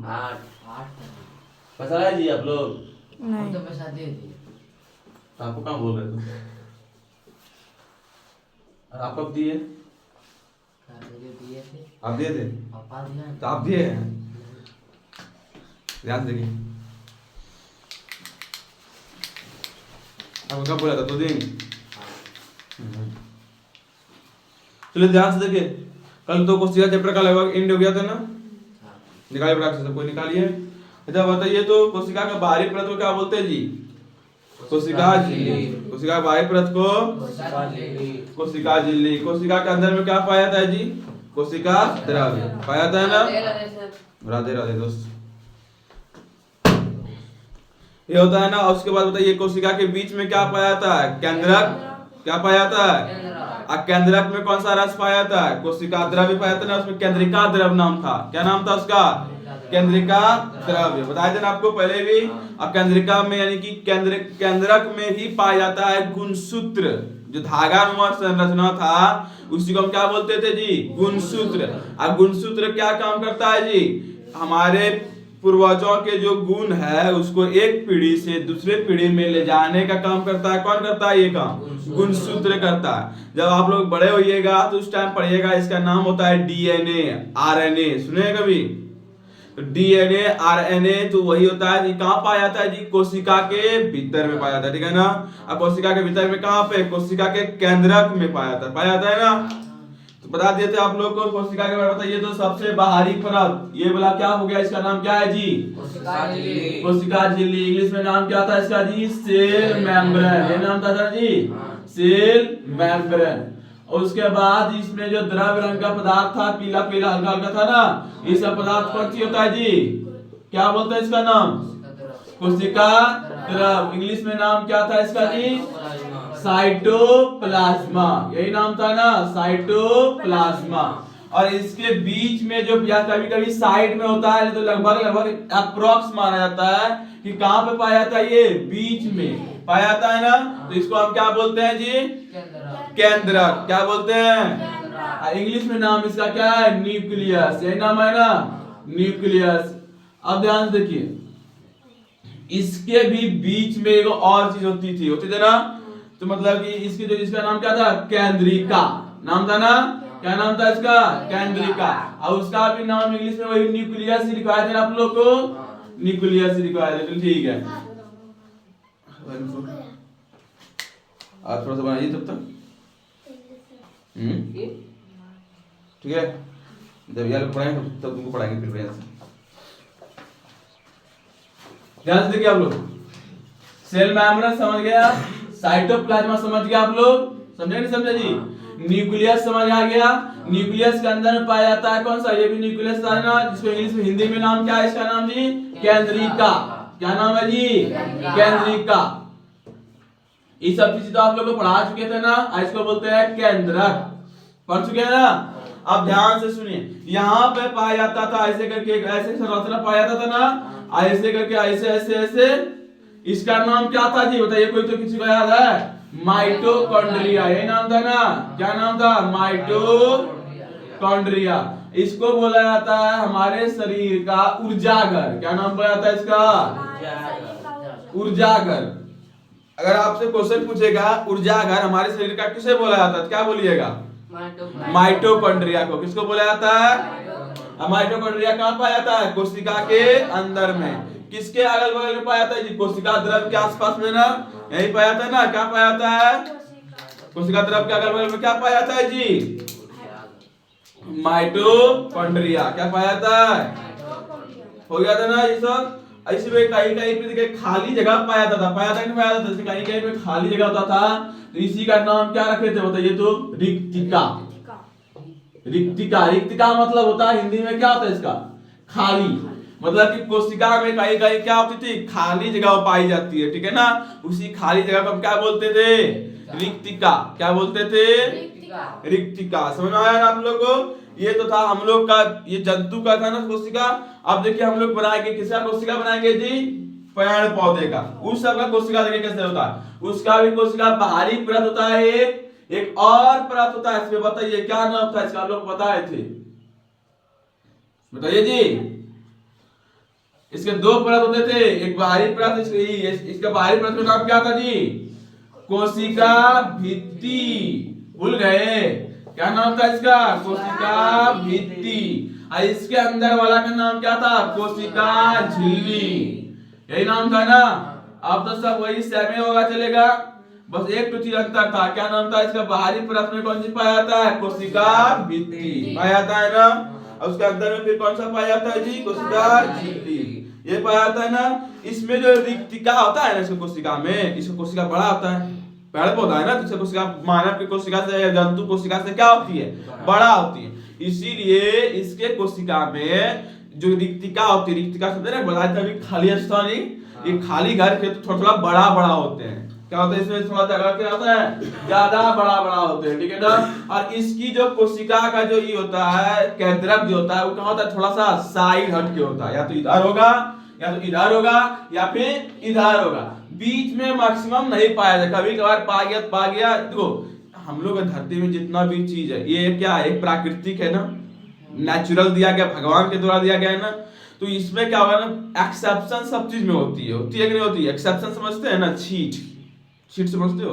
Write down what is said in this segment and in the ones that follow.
8 पैसा लाए जी आप लोग? हम तो पैसा दे दिए। तो आपको कहाँ बोल रहे थे? और आप कब दिए? जो दिए थे आप दिए थे? पापा दिया तो आप दिए हैं? ध्यान से देखिए। आपको कब बोला था? 2 दिन। चलिए ध्यान से देखिए। कल तो कोशिका चैप्टर का लगभग एंड हो गया था ना? निकालिए फटाक से, कोई निकालिए। अच्छा बताइए तो कोशिका का बाहरी परत को क्या बोलते हैं जी? कोशिका झिल्ली। कोशिका का बाहरी परत को कोशिका झिल्ली। कोशिका के अंदर में क्या पाया जाता है जी? कोशिका द्रव्य पाया जाता है ना? राधे राधे दोस्त। ये होता है ना। और उसके बाद बताइए कोशिका के बीच में क्या पाया जाता है? केंद्रक। क्या पाया जाता है? केंद्रक में कौन सा रस पाया जाता है? कोशिका द्रव्य पाया जाता है ना। उसमें केंद्रिका द्रव्य नाम था। क्या नाम था उसका? केंद्रिका द्रव्य। बताया था ना आपको पहले भी। अब केंद्रिका में यानी कि केंद्रक में ही पाया जाता है गुणसूत्र। जो धागानुमा संरचना था उसी को हम क्या बोलते थे जी? गुणसूत्र। अब गुणसूत्र क्या काम करता है जी? हमारे पूर्वजों के जो गुण है उसको एक पीढ़ी से दूसरे पीढ़ी में ले जाने का काम करता है। कौन करता है ये काम? गुणसूत्र करता है। जब आप लोग बड़े होइएगा तो उस टाइम पढ़िएगा, इसका नाम होता है डीएनए आरएनए। सुने कभी? तो डीएनए आरएनए तो वही होता है जी। कहाँ पाया जाता है जी? कोशिका के भीतर में पाया जाता है, ठीक है ना। अब कोशिका के भीतर में कहाँ पे? कोशिका के केंद्रक में पाया जाता है। पाया जाता है ना। तो बता देते आप लोग को कोशिका के बारे में। बताइए तो सबसे बाहरी परत ये वाला क्या हो गया? इसका नाम क्या है जी? कोशिका झिल्ली। इंग्लिश में नाम क्या था इसका जी? Cell membrane. ये नाम था जी, सेल मेम्ब्रेन। और उसके बाद इसमें जो द्रव रंग का पदार्थ था, पीला पीला हल्का हल्का था ना, इस पदार्थ कौन सी होता है जी? क्या बोलते हैं इसका नाम? कोशिका द्रव। इंग्लिश में नाम क्या था इसका जी? साइटोप्लाज्मा। यही नाम था ना, साइटोप्लाज्मा। और इसके बीच में जो या कभी कभी साइड में होता है तो लगभग लगभग अप्रोक्स माना जाता है कि कहां पे पाया जाता है? ये बीच में पाया जाता है ना। तो इसको हम क्या बोलते हैं जी? केंद्रक। क्या बोलते हैं? इंग्लिश में नाम इसका क्या है? न्यूक्लियस। यही नाम है ना, न्यूक्लियस। अब ध्यान से देखिए, इसके भी बीच में एक और चीज होती थी ना। तो मतलब कि इसकी जो इसका नाम क्या था? केंद्रिका नाम था ना। क्या नाम था इसका? केंद्रिका। और उसका भी नाम इंग्लिश में वही न्यूक्लियस ही लिखवाए थे आप लोग को। न्यूक्लियस ही लिखवाए थे। ठीक है, आप थोड़ा सा बनाइए तब तक। ठीक है, जब यार पढ़ाएंगे तब तुमको पढ़ाएंगे फिर बढ़िया से। ध्यान से देखिए आप लोग। सेल मेम्ब्रेन समझ गया, साइटोप्लाज्मा समझ गया आप लोग? समझे नहीं समझे जी? न्यूक्लियस समझ आ गया। न्यूक्लियस के अंदर में पाया जाता है कौन सा? ये भी न्यूक्लियस था ना, जिसको इंग्लिश में हिंदी में नाम क्या है इसका नाम जी? केंद्रिका। क्या नाम है जी? केंद्रिका। ये सब चीजें तो आप लोग को पढ़ा चुके थे ना। इसको बोलते हैं केंद्रक। पढ़ चुके हैं ना। अब ध्यान से सुनिए, यहाँ पे पाया जाता था ऐसे करके, ऐसे संरचना पाया जाता था ना, ऐसे करके, ऐसे ऐसे ऐसे। इसका नाम क्या था जी? बताइए, कोई तो किसी को याद है? माइटोकॉन्ड्रिया। ये नाम था ना। क्या नाम था? माइटोकॉन्ड्रिया। इसको बोला जाता है हमारे शरीर का ऊर्जाघर। क्या नाम बोला जाता है इसका? ऊर्जाघर। अगर आपसे क्वेश्चन पूछेगा ऊर्जाघर हमारे शरीर का किसे बोला जाता है, क्या बोलिएगा? माइटोकॉन्ड्रिया को। किसको बोला जाता है? माइटोकॉन्ड्रिया कहाँ पाया जाता है? कोशिका के अंदर में। किसके अगल बगल में पाया जाता है जी? कोशिका द्रव के आसपास में ना, यही पाया जाता है ना। क्या पाया जाता है? कोशिका द्रव के अगल बगल में क्या पाया जाता है जी? माइटोकॉन्ड्रिया। क्या पाया जाता है? हो गया था ना ये सब। इसमें कहीं कहीं पे देखिए खाली जगह पाया जाता था। पाया था कि पाया जाता था? कहीं कहीं पे खाली जगह होता था, तो इसी का नाम क्या रखे थे बताइए तो? रिक्तिका। रिक्तिका। रिक्तिका मतलब होता है हिंदी में क्या होता है इसका? खाली। मतलब कि कोशिका में कहीं कहीं क्या होती थी? खाली जगह पाई जाती है, ठीक है ना। उसी खाली जगह को हम क्या बोलते थे? रिक्तिका। क्या बोलते थे? रिक्तिका। समझ में आया ना आप लोगों को? ये तो था हम लोग का, ये जंतु का था ना कोशिका। अब देखिए हम लोग बनाएंगे, किसका कोशिका बनाएंगे जी? पेड़ पौधे का। उस सब का कोशिका देखिए कैसे होता है। उसका भी कोशिका बाहरी परत होता है, एक और परत होता है इसमें। बताइए क्या नाम था इसका? आप लोग बताए थे, बताइए जी। इसके दो परत होते थे, एक बाहरी परत, इसका बाहरी परत का नाम क्या था जी? कोशिका भित्ति। भूल गए? क्या नाम था इसका? कोशिका भित्ति। और इसके अंदर वाला का नाम क्या था? कोशिका झिल्ली। यही नाम था ना? अब तो सब वही सेम ही होगा, चलेगा। बस एक तो चीज अंतर था, क्या नाम था इसका? बाहरी परत में कौन सी पाया जाता है? कोशिका भित्ति पाया जाता है ना। और उसके अंदर में फिर कौन सा पाया जाता है जी? कोशिका झिल्ली। ये पाया जाता है ना। इसमें जो रिक्तिका होता है ना, इसको कोशिका में, इसको कोशिका बड़ा होता है, पेड़ पौधा है ना, तो कोशिका मानव की कोशिका से या जंतु कोशिका से क्या होती है? बड़ा होती है। इसीलिए इसके कोशिका में जो रिक्तिका होती है, रिक्तिका शब्द है ना, बताया था अभी, खाली स्थान ही, ये खाली घर के तो थोड़ा थोड़ा बड़ा बड़ा होते हैं। क्या होता है इसमें? थोड़ा जगह क्या होता है? ज्यादा बड़ा बड़ा होते हैं, ठीक है ना। और इसकी जो कोशिका का जो ये होता है, केंद्रक जो होता है, वो कहाँ होता है? थोड़ा सा साइड हट के होता है, या तो इधर होगा, या तो इधर होगा, या फिर इधर होगा। बीच में मैक्सिमम नहीं पाया जाए, कभी कभार पा गया। देखो हम लोग धरती में जितना भी चीज है, ये क्या है? प्राकृतिक है ना, नेचुरल दिया गया, भगवान के द्वारा दिया गया है ना। तो इसमें क्या होगा ना, एक्सेप्शन सब चीज में होती है कि नहीं होती है? एक्सेप्शन समझते हैं ना? छीट समझते हो?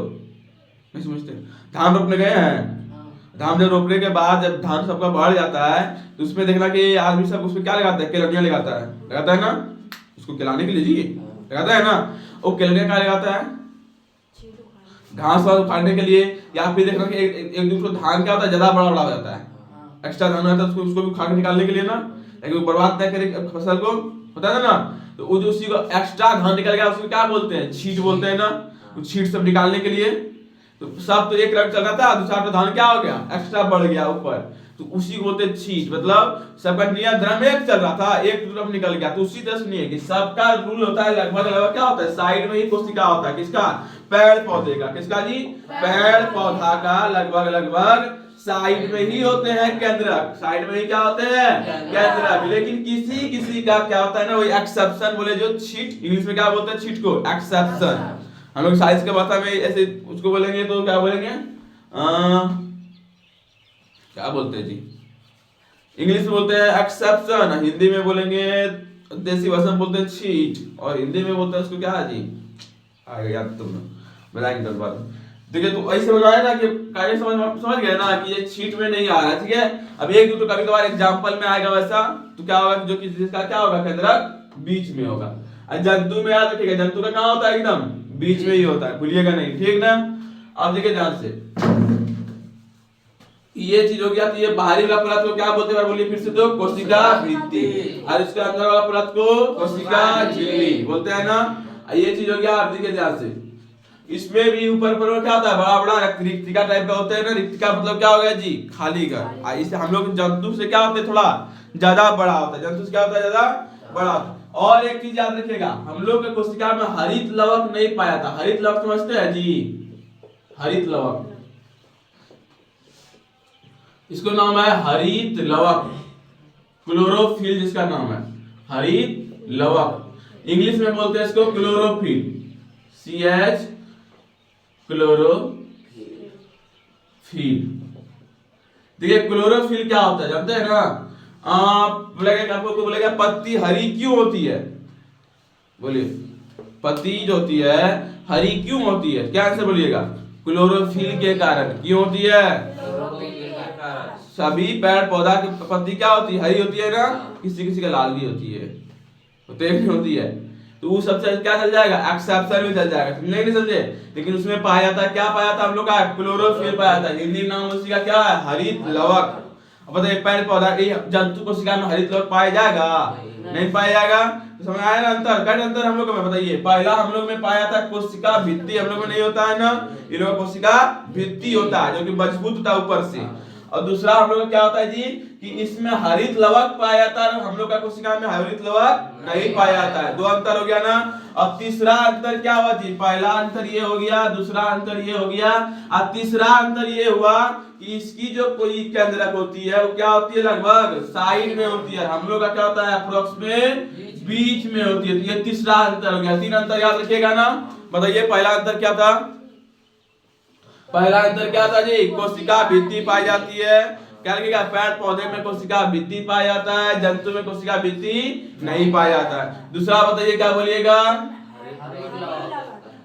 नहीं समझते? धान रोपने गए हैं, धान जब रोपने के बाद जब धान सबका बढ़ जाता है, तो उसमें देखना कि आदमी सब उसमें क्या लगाता है? केलनिया लगाता है ना, उसको खिलाने के लिए जी, लगाता है ना। वो केलनिया क्या लगाता है? घास वास उखाड़ने के लिए। या फिर देखना कि एक दूसरे धान क्या होता है? ज्यादा बड़ा बड़ा हो जाता है, एक्स्ट्रा धान होता है, उसको भी उखाड़ के निकालने के लिए ना, लेकिन बर्बाद न करे फसल को, होता है ना। तो वो जो उसी को एक्स्ट्रा धान निकल गया, उसको क्या बोलते हैं? छीट बोलते हैं ना। तो छीट सब निकालने के लिए, तो सब तो एक रंग चल रहा था, दूसरा तो धान क्या हो गया? एक्स्ट्रा बढ़ गया ऊपर, तो उसी को बोलते छीट। मतलब सबका नियंत्रण में एक चल रहा था, एक तरफ निकल गया। तो उसी तरह से नहीं है कि सबका रूल होता है लगभग लगभग क्या होता है? साइड में ही कोशिका होता है, किसका? पेड़ पौधे का। किसका जी? पेड़ पौधा का लगभग लगभग साइड में ही होते हैं केंद्रक। साइड में ही क्या होते हैं? केंद्रक। लेकिन किसी किसी का क्या होता है ना, वही एक्सेप्शन बोले, जो छीट, इंग्लिश में क्या बोलते हैं? छीट को एक्सेप्शन। हम लोग साइंस के भाषा में ऐसे उसको बोलेंगे तो क्या बोलेंगे? क्या बोलते हैं जी? इंग्लिश में बोलते हैं एक्सेप्शन, हिंदी में बोलेंगे, देसी भाषा में बोलते हैं छीट, और हिंदी में बोलते हैं उसको क्या है जी? आएगा याद तुमने, बताएंगे कल बाद। देखिए तो ऐसे हो जाए ना कि कार्य समझ गए ना कि ये छीट में नहीं आ रहा, ठीक है। अब एक दो तो कभी कभार एग्जांपल में आएगा वैसा, तो क्या होगा? जो कि जिसका क्या होगा? केंद्रक बीच में होगा। और जंतु में आया तो ठीक है, जंतु का कहाँ होता है? एकदम बीच में ही होता है, भूलिएगा नहीं, ठीक ना। अब देखिए ध्यान से, ये चीज हो गया। तो ये बाहरी वाला परत को क्या बोलते हैं? बोलिए फिर से, तो कोशिका भित्ति। और इसके अंदर वाला परत को कोशिका झिल्ली बोलते हैं ना। ये चीज हो गया। आप देखिए ध्यान से, इसमें भी ऊपर पर क्या होता है? बड़ा बड़ा रिक्तिका टाइप का होता है ना। रिक्तिका मतलब क्या हो गया जी? खाली घर। इससे हम लोग जंतु से क्या होते हैं? थोड़ा ज्यादा बड़ा होता है। जंतु से क्या होता है? ज्यादा बड़ा होता है। और एक चीज याद रखिएगा, हम लोग के कोशिका में हरित लवक नहीं पाया था। हरित लवक समझते हैं जी? हरित लवक, इसको नाम है हरित लवक, क्लोरोफिल जिसका नाम है हरित लवक। इंग्लिश में बोलते हैं इसको क्लोरोफिल, CH क्लोरोफिल। देखिए क्लोरोफिल क्या होता है जानते हैं ना? बोलेगा आपको, बोलेगा पत्ती हरी क्यों होती है? बोलिए, पत्ती जो होती है हरी क्यों होती है? क्या आंसर बोलिएगा? क्लोरोफिल के कारण। क्यों होती है? सभी पेड़ पौधा की पत्ती क्या होती है? हरी होती है ना। किसी किसी का लाल भी होती है, होती है। तो वो सबसे क्या चल जाएगा? एक्सेप्शन में चल जाएगा, समझे नहीं समझे? लेकिन उसमें पाया जाता है, क्या पाया था हम लोग का? क्लोरोफिल पाया था। हिंदी नाम उसी का क्या है? हरित लवक। अब बताइए पेड़ पौधा जंतु कोशिका में हरित लवक पाया जाएगा? नहीं पाया जाएगा। तो समझ आया ना अंतर? क्या अंतर हम लोग में? बताइए। पहला हम लोग में पाया था कोशिका भित्ति, हम लोग में नहीं होता है ना। इन लोगों कोशिका भित्ति होता है, जो कि मजबूत होता है ऊपर से। और दूसरा हम लोग क्या होता है जी कि इसमें हरित लवक पाया जाता है, हम लोग का कोशिका में हरित लवक नहीं पाया जाता है। दो अंतर हो गया ना। और तीसरा अंतर क्या हुआ जी? पहला अंतर ये हो गया, दूसरा अंतर ये हो गया, और तीसरा अंतर ये हुआ कि इसकी जो कोई केंद्रक होती है वो क्या होती है? लगभग साइड में होती है। हम लोग का क्या होता है? अप्रोक्स में बीच में होती है। तो ये तीसरा अंतर हो गया। तीन अंतर याद रखिएगा ना। बताइए पहला अंतर क्या था? पहला अंतर क्या था जी? कोशिका भित्ति पाई जाती है, क्या लगेगा? पेड़ पौधे में कोशिका भित्ति पाया जाता है, जंतु में कोशिका भित्ति नहीं पाया जाता है। दूसरा बताइए क्या बोलिएगा?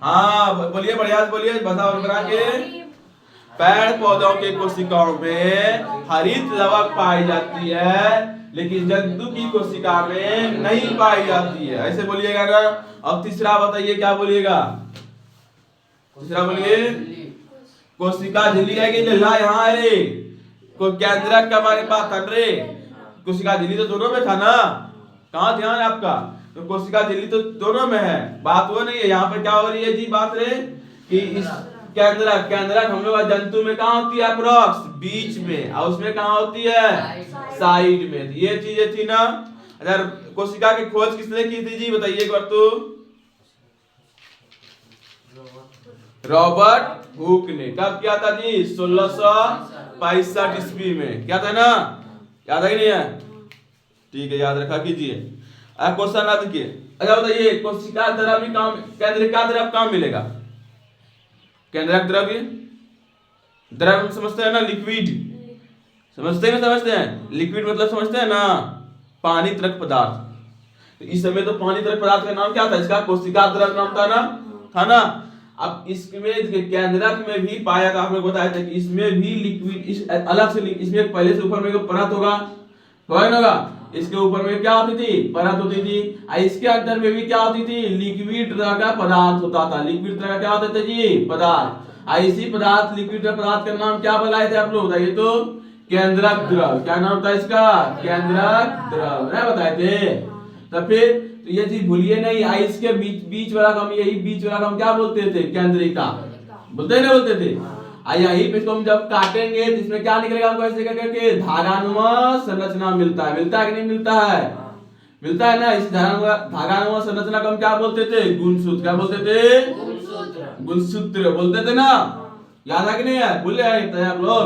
हाँ बोलिए, बढ़िया से बोलिए, बता बना के। पेड़ पौधों के कोशिकाओं में हरित लवक पाई जाती है, लेकिन जंतु की कोशिका में नहीं पाई जाती है। ऐसे बोलिएगा ना। अब तीसरा बताइए क्या बोलिएगा? तीसरा बोलिए। कोशिका झिल्ली है कि ला यहाँ है रे, को केंद्रक का हमारे पास था रे। कोशिका झिल्ली तो दोनों में था ना, कहाँ ध्यान है आपका? तो कोशिका झिल्ली तो दोनों में है। बात वो नहीं है, यहाँ पे क्या हो रही है जी बात रे कि इस केंद्रक हम लोग जंतु में कहाँ होती है? अप्रोक्स बीच में, और उसमें कहाँ होती है? साइड में। ये चीजें थी ना। अगर कोशिका की खोज किसने की थी जी बताइए एक बार तो? रॉबर्ट हुक ने। कब किया था जी? 1665 ईस्वी में। क्या था ना? याद है कि नहीं है? ठीक है, याद रखा कीजिए। क्वेश्चन याद कीजिए। अच्छा बताइए, कोशिका द्रव्य काम, केंद्रिका द्रव्य कहाँ मिलेगा? केंद्रक द्रव्य, द्रव्य समझते हैं ना, लिक्विड समझते हैं ना? समझते हैं लिक्विड मतलब समझते हैं ना, पानी तरक पदार्थ। तो इस समय तो पानी तरक पदार्थ का नाम क्या था? इसका कोशिका द्रव्य नाम था ना, था ना। अब इसमें केंद्रक में भी पाया था, हम लोग बताया था कि इसमें भी लिक्विड, इस अलग से इसमें पहले से ऊपर में परत होगा ना, इसके ऊपर में क्या होती थी? परत होती थी। इसके अंदर में भी क्या होती थी? लिक्विड तरह का पदार्थ होता था। लिक्विड तरह का क्या होता था जी? पदार्थ। इसी पदार्थ, लिक्विड पदार्थ का नाम क्या बताए थे आप लोग बताइए तो? केंद्रक द्रव। क्या नाम था इसका? केंद्रक द्रव ना बताए थे। तो फिर तो ये चीज भूलिए नहीं। इसके बीच वाला काम, यही बीच वाला काम क्या बोलते थे? केंद्रिका बोलते ना, बोलते थे। यही पे इसको हम जब काटेंगे तो इसमें क्या निकलेगा? हमको ऐसे करके धागानुमा संरचना मिलता है। मिलता है कि नहीं मिलता है? मिलता है ना। इस धागानुमा संरचना को हम क्या बोलते थे? गुणसूत्र। क्या बोलते थे? गुणसूत्र बोलते थे ना। याद है कि नहीं है? भूल गए आप लोग?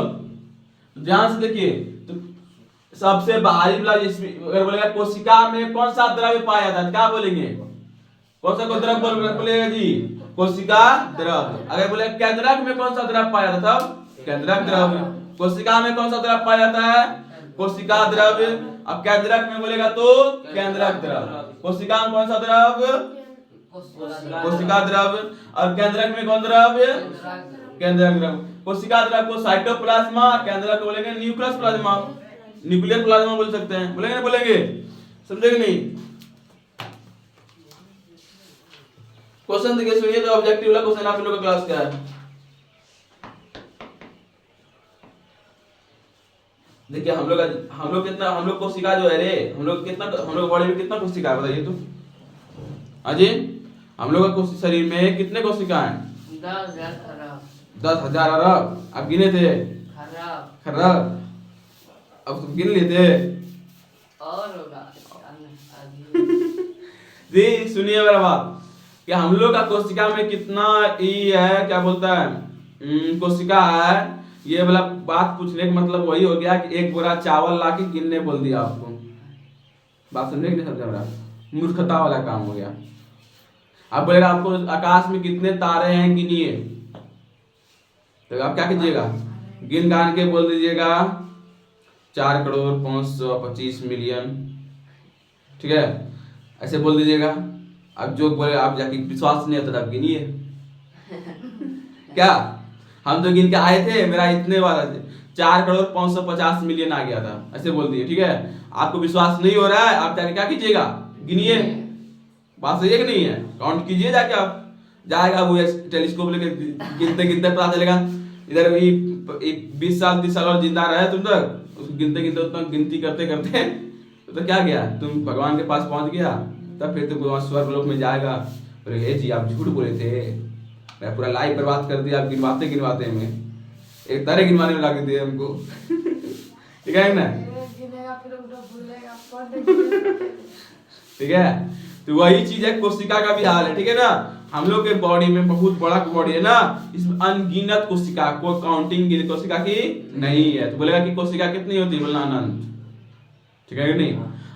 ध्यान से देखिए। तो सबसे बाहरी वाला, अगर बोलेगा कोशिका में कौन सा द्रव्य पाया जाता है, क्या बोलेंगे? कौन सा द्रव्य बोलेगा जी? कोशिका द्रव्य। अगर बोले केंद्रक में कौन सा द्रव्य पाया जाता है, तब केंद्रक द्रव्य। कोशिका में कौन सा द्रव्य पाया जाता है? कोशिका द्रव्य। अब केंद्रक में बोलेगा तो केंद्रक द्रव्य। कोशिका में कौन सा द्रव्य? कोशिका द्रव्य। और केंद्रक में कौन द्रव्य? केंद्रक द्रव्य। कोशिका द्रव्य को साइटोप्लाज्मा, केंद्रक को बोलेंगे न्यूक्लियस प्लाज्मा, न्यूक्लियर प्लाज्मा बोल सकते हैं। बोलेंगे ना? बोलेंगे, समझे कि नहीं? क्वेश्चन देखिए, सुनिए तो ऑब्जेक्टिव वाला क्वेश्चन आप लोगों का क्लास का है। देखिए हम लोग कोशिका जो है रे, हम लोग बॉडी में कितना कोशिका है बताइए तो? अजय, हम लोग का शरीर में कितने कोशिका हैं? 10,000 अरब। अब गिने थे? खरब। अब तुम गिन लेते और होगा जी। सुनिए मेरा बात कि हम लोग का कोशिका में कितना है, क्या बोलता है, कोशिका है। ये वाला बात पूछने का मतलब वही हो गया कि एक बोरा चावल ला के गिनने बोल दिया आपको। बात समझे कि नहीं समझे? मेरा मूर्खता वाला काम हो गया। अब बोलेगा आपको आकाश में कितने तारे हैं गिनिए, तो आप क्या कीजिएगा? गिन गान के बोल दीजिएगा 4,525,000,000। ठीक है, ऐसे बोल दीजिएगा। अब जो बोले आप जाके विश्वास नहीं होता, आप गिनिए। क्या हम तो गिन के आए थे, मेरा इतने वाला थे 4,550,000,000 आ गया था, ऐसे बोल दिए। ठीक है, आपको विश्वास नहीं हो रहा है, आप जाके क्या कीजिएगा? गिनिए। बात सही है कि नहीं है? काउंट कीजिए जाके। आप जाएगा वो टेलीस्कोप लेके गिनते गिनते पता चलेगा इधर भी 20 साल 30 साल और जिंदा रहे तुम तक, उसको गिनते गिनते उतना गिनती करते करते तो क्या गया, तुम भगवान के पास पहुंच गया। तब फिर तुम भगवान स्वर्ग लोक में जाएगा। बोले हे जी आप झूठ बोले थे, मैं पूरा लाइफ बर्बाद कर दिया। आप गिनवाते गिनवाते में एक तारे गिनवाने में लगा दिए हमको। ठीक है ना? ठीक है, तो वही चीज है, कोशिका का भी हाल है। ठीक है ना? हम लोग के बॉडी में बहुत बड़ा बॉडी है ना, इसमें अनगिनत कोशिका, कोई काउंटिंग कोशिका की नहीं है। तो बोलेगा कि कोशिका कितनी होती है? बोलना अनंत। ठीक है कि नहीं?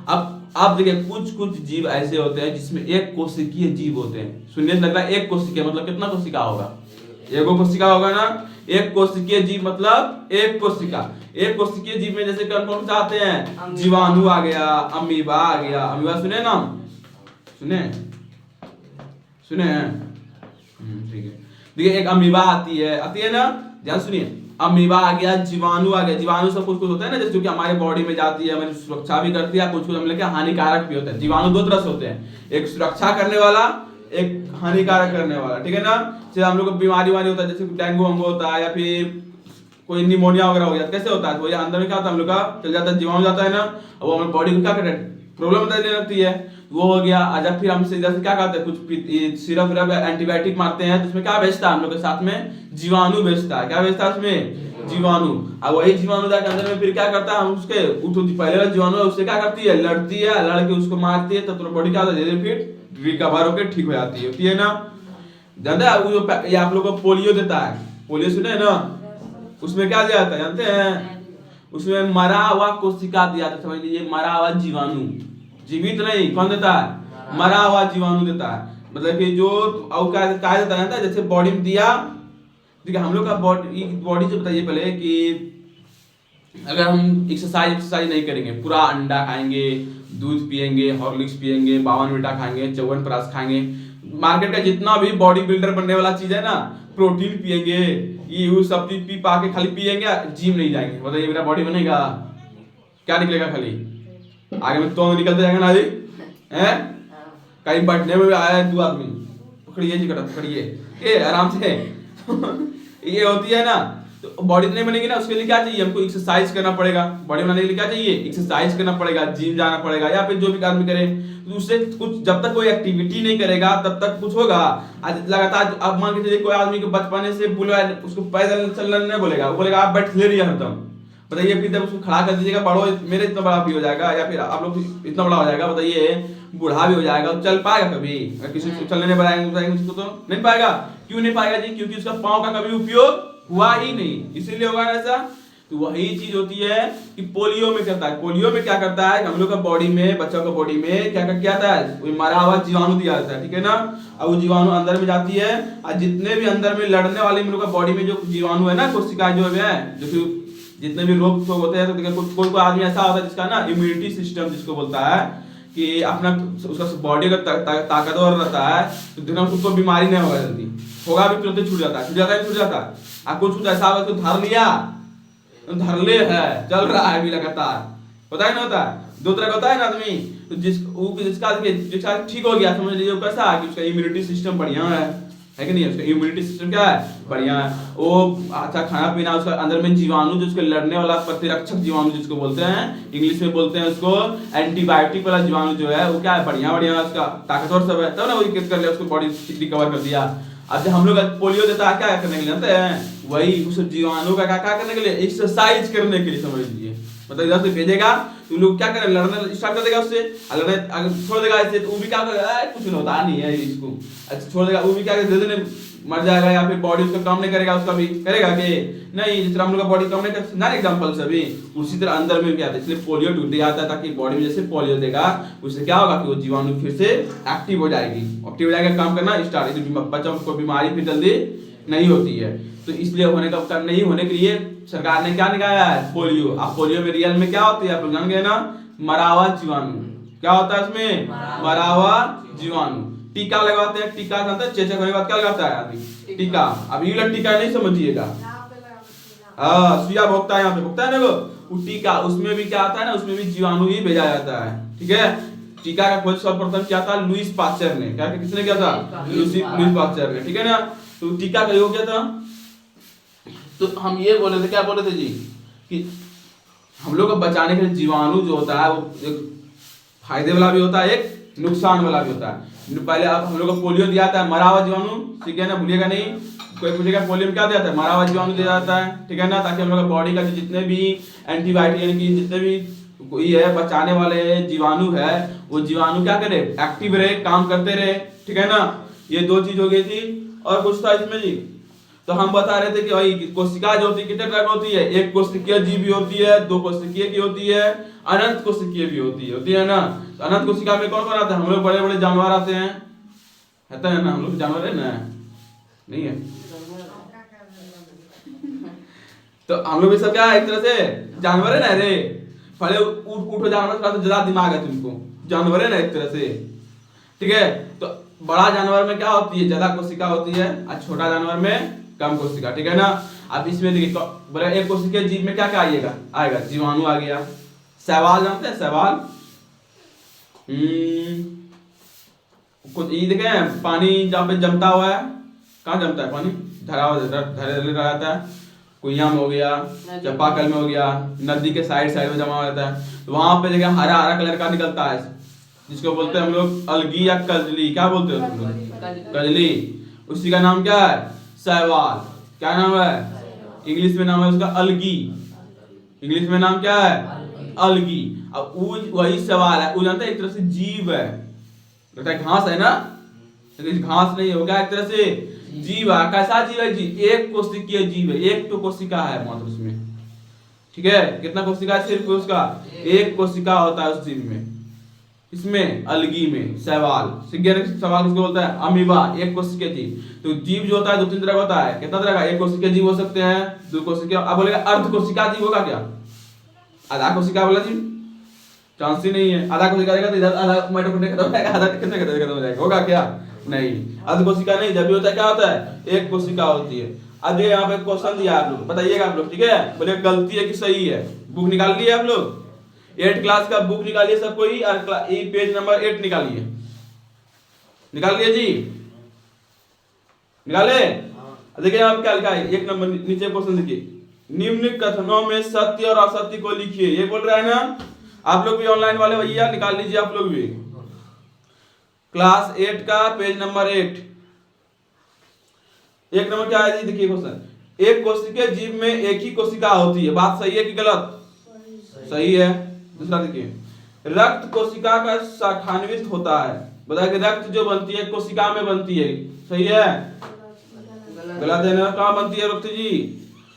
अब आप देखिए कुछ जीव ऐसे होते हैं जिसमें एक कोशिकीय जीव होते हैं। सुनने से लग रहा है एक कोशिकीय मतलब कितना कोशिका होगा? एगो कोशिका होगा ना। एक कोशिकीय जीव मतलब एक कोशिका। एक कोशिकीय जीव में जैसे कौन कौन से आते हैं, जीवाणु आ गया, अमीबा आ गया। अमीबा सुने नाम, सुने सुने हैं? ठीक है। देखिए एक अमीबा आती है ना, ध्यान सुनिए। अमीबा आ गया, जीवाणु आ गया। जीवाणु सब कुछ कुछ होता है ना, जैसे जो कि हमारे बॉडी में जाती है, हमारी सुरक्षा भी करती है, कुछ कुछ हम लोग हानिकारक भी होता है। जीवाणु दो तरह से होते हैं, एक सुरक्षा करने वाला, एक हानिकारक करने वाला, ठीक है ना। जैसे हम लोग को बीमारी वाली होता है, जैसे डेंगू वेंगू होता है या फिर कोई निमोनिया वगैरह हो गया, कैसे होता है, तो ये अंदर में क्या होता है, हम लोग का चल जाता है, जीवाणु जाता है ना, अब वो हमारी बॉडी को क्या करता है, प्रॉब्लम देने लगती है, वो हो गया। जब फिर हम सीधा से क्या करते हैं, कुछ सिरप विरप एंटीबायोटिक मारते हैं, तो उसमें क्या बेचता है हम लोग के साथ में, जीवाणु बेचता है। क्या बेचता है उसमें, जीवाणु। अब वही जीवाणु जाके अंदर में फिर क्या करता है, हम उसके पहले वाला जीवाणु है उससे क्या करती है, लड़ती है, लड़ के उसको मारती है, तो तुम्हारी बॉडी क्या होता है, धीरे फिर रिकवर होकर ठीक हो जाती है ना। जानते हैं वो जो ये आप लोग को पोलियो देता है, पोलियो सुने ना, उसमें क्या दिया जाता है जानते हैं, उसमें मरा हुआ कोशिका दिया जाता है। समझ लीजिए मरा हुआ जीवाणु, जीवित नहीं, कौन देता है, मरा हुआ जीवाणु देता है। मतलब कि जो और क्या देता है जानता है, जैसे बॉडी में दिया, ठीक है। हम लोग का बॉडी से बताइए पहले कि अगर हम एक्सरसाइज नहीं करेंगे, पूरा अंडा खाएंगे, दूध पिएंगे, हॉर्लिक्स पिएंगे, 52 खाएंगे, 54 खाएंगे, मार्केट का जितना भी बॉडी बिल्डर बनने वाला चीज है ना, प्रोटीन पिएंगे, ये सब चीज पी पा के खाली पिएंगे, जिम नहीं जाएंगे, बताइए मेरा बॉडी बनेगा, क्या निकलेगा, खाली आगे में तो निकलते जाएगा ना जी, हैं? कहीं बैठने में आया है 2 आदमी, पकड़िए जी, कटा पकड़िए, ये आराम से ये होती है ना, तो बॉडी नहीं बनेगी ना, उसके लिए क्या चाहिए, हमको एक्सरसाइज करना पड़ेगा। बॉडी बनाने के लिए क्या चाहिए, एक्सरसाइज करना पड़ेगा, जिम जाना पड़ेगा, या फिर जो भी आदमी करे, तो उससे कुछ जब तक कोई एक्टिविटी नहीं करेगा तब तक कुछ होगा। आज लगातार अब मान के चलिए कोई आदमी को बचपन से बुलवा, उसको पैदल चलना नहीं बोलेगा, वो बोलेगा आप बैठ ले रही हरदम, बताइए फिर जब उसको खड़ा कर दीजिएगा, बड़ो मेरे इतना बड़ा भी हो जाएगा, या फिर आप लोग इतना बड़ा हो जाएगा, बताइए बूढ़ा भी हो जाएगा, चल पाएगा कभी, अगर किसी को चलने नहीं बताएंगे उसको तो नहीं पाएगा। क्यों नहीं पाएगा जी, क्योंकि उसका पाँव का कभी उपयोग हुआ ही नहीं, इसीलिए होगा ऐसा। तो वही चीज होती है कि पोलियो में करता है। पोलियो में क्या करता है, हम लोग का बॉडी में, बच्चों का बॉडी में क्या क्या आता है, मरा हुआ जीवाणु दिया जाता है, ठीक है ना। अब वो जीवाणु अंदर में जाती है, और जितने भी अंदर में लड़ने वाले हम लोग का बॉडी में जो जीवाणु है ना, कोशिकाएं जो है, जो जितने भी रोग होते हैं, तो देखिए कोई आदमी ऐसा होता है जिसका ना इम्यूनिटी सिस्टम जिसको बोलता है कि अपना उसका बॉडी का ताकतवर रहता है, तो दिन उसको बीमारी नहीं होगा, जल्दी होगा भी तुरंत छूट जाता है। आपको कुछ ऐसा होगा तो धर लिया, धर ले है, चल रहा है अभी लगातार, पता ही नहीं होता है। 2 तरह का होता है ना आदमी, तो जिसका ठीक हो गया, समझ लीजिए कैसा कि उसका इम्यूनिटी सिस्टम बढ़िया है कि नहीं, उसका इम्यूनिटी सिस्टम क्या है, बढ़िया है, वो अच्छा खाना पीना, उसका अंदर में जीवाणु जो उसके लड़ने वाला प्रतिरक्षक जीवाणु जिसको बोलते हैं, इंग्लिश में बोलते हैं उसको एंटीबायोटिक वाला जीवाणु जो है, वो क्या है, बढ़िया उसका ताकतवर सब है, तब ना वो कर लिया, उसको बॉडी रिकवर कर दिया। अब जब हम लोग पोलियो देता है क्या करने के लिए जानते हैं, वही उस जीवाणु का क्या करने के लिए, एक्सरसाइज करने के लिए, समझ लीजिए। मतलब इधर से भेजेगा तो लोग क्या करें, लड़ना स्टार्ट कर देगा उससे, लड़ने अगर छोड़ देगा ऐसे तो वो भी क्या करेगा, कुछ नहीं होता नहीं है इसको, अच्छा छोड़ देगा, वो भी क्या धीरे धीरे मर जाएगा, या फिर बॉडी उसका काम नहीं करेगा, उसका भी करेगा कि नहीं, जिस तरह हम लोग का बॉडी काम नहीं करता ना, एग्जांपल सभी उसी तरह अंदर में क्या आता है, इसलिए पोलियो टूट जाता है, ताकि बॉडी में जैसे पोलियो देगा उससे क्या होगा कि वो जीवाणु फिर से एक्टिव हो जाएगा, काम करना स्टार्ट, बच्चों को बीमारी फिर जल्दी नहीं होती है। तो इसलिए नहीं होने के लिए सरकार ने क्या निकाला है, पोलियो। अब पोलियो में रियल में क्या होती है, आप लोग जान गए ना, मरा हुआ जीवाणु। क्या होता है इसमें, मरा हुआ जीवाणु। टीका लगाते हैं, टीका जानते हैं, चेचक होने के बाद क्या लगाता है आदमी, टीका। अब ये टीका नहीं समझिएगा, हाँ सुइया भोगता है, यहाँ पे भोगता है ना वो टीका, उसमें भी क्या आता है ना, उसमें भी जीवाणु ही भेजा जाता है, ठीक है। टीका का खोज सर्वप्रथम किया था लुईस पास्चर ने, क्या किसने किया था, लुईस पास्चर ने, ठीक है ना। तो टीका का योग क्या था, तो हम ये बोले थे, क्या बोले थे जी, कि हम लोग को बचाने के लिए जीवाणु जो होता है वो एक फायदे वाला भी होता है, एक नुकसान वाला भी होता है। पहले अब हम लोग को पोलियो दिया जाता है, मरा हुआ जीवाणु, ठीक है ना, भूलिएगा नहीं। कोई पूछेगा पोलियो में क्या दिया जाता है, मरा हुआ जीवाणु दिया जाता है, ठीक है ना, ताकि हम लोग का बॉडी का जितने भी एंटीबायोटिक यानी कि जितने भी कोई है बचाने वाले जीवाणु है, वो जीवाणु क्या करे, एक्टिव रहे, काम करते रहे, ठीक है ना। ये 2 चीज हो गई थी। और कुछ था इसमें जी, तो हम बता रहे थे कि भाई कोशिका जो होती है कितने तरह की होती है, एक कोशिकीय जीव भी होती है, 2 कोशिकीय की होती है, अनंत कोशिकीय भी होती है ना। तो अनंत कोशिका में कौन कौन आता है, हम लोग बड़े बड़े जानवर आते हैं, है ना, हम लोग जानवर है ना, नहीं है। तो हम लोग भी सब क्या है, एक तरह से जानवर है ना रे। पहले ऊँट जानवर का तो ज्यादा दिमाग है तुमको, जानवर है ना एक तरह से, ठीक है। तो बड़ा जानवर में क्या होती है, ज्यादा कोशिका होती है, और छोटा जानवर में कम कोशिका, ठीक है ना। अब इसमें देखिए बोले एक कोशिकीय जीव में क्या क्या आएगा, जीवाणु आ गया, शैवाल जानते हैं, शैवाल कुछ ये देखे पानी जहाँ पे जमता हुआ है, कहाँ जमता है पानी, धरे रहता है, कुइयां में हो गया, चापाकल में हो गया, नदी के साइड में जमा हो जाता है, तो वहां पे देखिए हरा हरा कलर का निकलता है, जिसको बोलते हैं हम लोग अलगी या कजली, क्या बोलते हैं कजली, उसी का नाम क्या है, शैवाल। क्या नाम है, इंग्लिश में नाम है उसका अलगी, इंग्लिश में नाम क्या है, अलगी। अब वही सवाल है, जानते हैं एक तरह से जीव है, लगता है घास है ना, लेकिन घास नहीं होगा, एक तरह से जीव है। कैसा जीव है जी, एक कोशिकीय जीव है, एक तो कोशिका है मात्र उसमें, ठीक है। कितना कोशिका है, सिर्फ उसका एक कोशिका होता है उस जीव में, इसमें अलगी में शैवाल। सवाल किसको बोलता है, अमीबा, एक कोशिकीय जीव। तो जीव जो होता है 2-3 तरह का होता है, कितना तरह का, एक कोशिकीय जीव हो सकते हैं, 2 कोशिकीय, अब बोलेगा अर्ध कोशिका जीव होगा क्या, आधा कोशिका वाला जीव, चांस ही नहीं है। आधा कोशिका देगा तो इधर आधा माइटोकॉन्ड्रिया खत्म हो जाएगा, आधा कितने खत्म हो जाएगा, होगा क्या, नहीं। अर्ध कोशिका नहीं, जब भी होता है क्या होता है, एक कोशिका होती है। अब ये यहाँ पे क्वेश्चन दिया आप लोग, बताइएगा आप लोग, ठीक है, बोले गलती है कि सही है। बुक निकाल लिए आप लोग, 8 क्लास का बुक निकालिए सब कोई, और पेज नंबर 8 निकालिए, निकाल लिए जी, निकाले। देखिए यहाँ पे क्या लिखा है, 1 नंबर नीचे क्वेश्चन देखिए, निम्न कथनों में सत्य और असत्य को लिखिए, ये बोल रहा है ना। आप लोग भी ऑनलाइन वाले भैया निकाल लीजिए, आप लोग भी क्लास 8 का पेज नंबर 8, 1 नंबर क्या है जी, देखिए क्वेश्चन, एक कोशिकीय जीव में एक ही कोशिका होती है, बात सही है कि गलत, सही है। दूसरा देखिए, रक्त कोशिका का शाखान्वित होता है, बताया कि रक्त जो बनती है कोशिका में बनती है, सही है, गलत है ना। कहाँ बनती है रक्त जी,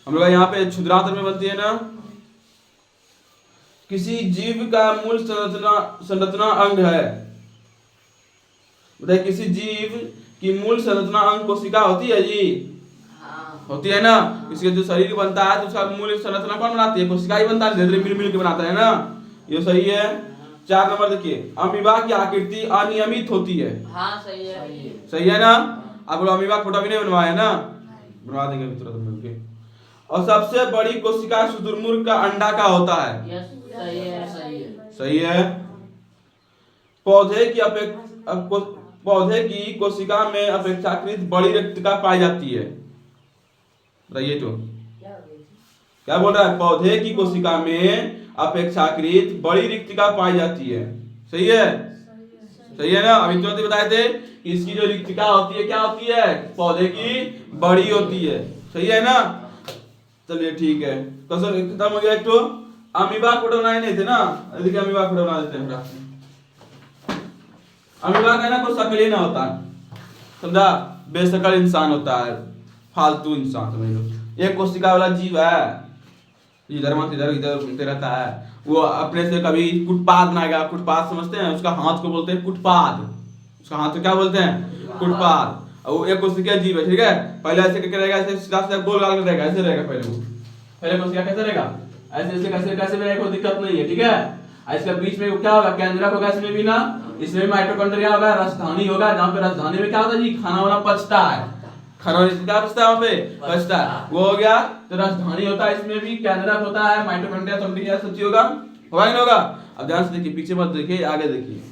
हम लोग यहाँ पे क्षुद्रांत्र में बनती है ना। किसी जीव का मूल संरचना अंग है, बताइए किसी जीव की मूल संरचना अंग कोशिका होती है जी, होती है ना। इसके जो शरीर बनता है तो उसका मूल संरचना कौन बनाती है, कोशिका ही बनता है, धीरे धीरे मिल के बनाता है ना, ये सही है। 4 नंबर देखिए, अमीबा की आकृति अनियमित होती है, हाँ सही है, सही है ना। आप लोग अमीबा फोटो भी नहीं बनवाया ना, बनवा देंगे तुरंत मिलके। और सबसे बड़ी कोशिका शुतुरमुर्ग का अंडा का होता है, सही है, सही है, सही है। पौधे की कोशिका में अपेक्षाकृत बड़ी रक्तिका पाई जाती है, बताइए तो क्या बोल रहा है, पौधे की कोशिका में अपेक्षाकृत बड़ी रिक्तिका पाई जाती है, सही है, सही है ना। अभी तुरंत बताए थे इसकी जो रिक्तिका होती है क्या होती है, पौधे की बड़ी होती है, सही है ना। चलिए ठीक है, क्वेश्चन खत्म हो गया। एक तो अमीबा फोटो बनाए नहीं थे ना, देखिए अमीबा फोटो बना देते हैं। अमीबा का ना कोई शकल ही ना होता, समझा, बेशकल इंसान होता है, फालतू इंसान समझ लो। एक कोशिका वाला जीव है, इधर मत इधर इधर घूमते रहता है, वो अपने से कभी कुटपाद बनाएगा, कुटपाद समझते हैं, उसका हाथ को बोलते हैं कुटपाद, उसका हाथ को क्या बोलते हैं, कुटपाद। और वो एक कोशिका जीव है, ठीक है। पहले ऐसे करके रहेगा, ऐसे सीधा सीधा गोल गाल कर रहेगा, ऐसे रहेगा पहले कोशिका कैसे रहेगा, ऐसे ऐसे कैसे कैसे भी रहेगा, कोई दिक्कत नहीं है, ठीक है। इसके बीच में क्या होगा, केंद्रक होगा, इसमें भी ना, इसमें माइटोकॉन्ड्रिया होगा, राजधानी होगा, जहाँ पे राजधानी में क्या होता है जी, खाना वाना पचता है, खाना क्या पचता है, वहाँ पे पचता है, वो हो गया। तो राजधानी होता है, इसमें भी केंद्रक होता है, माइटोकॉन्ड्रिया तंत्रिका सब चीज होगा, होगा नहीं होगा। अब ध्यान से देखिए, पीछे मत देखिए, आगे देखिए।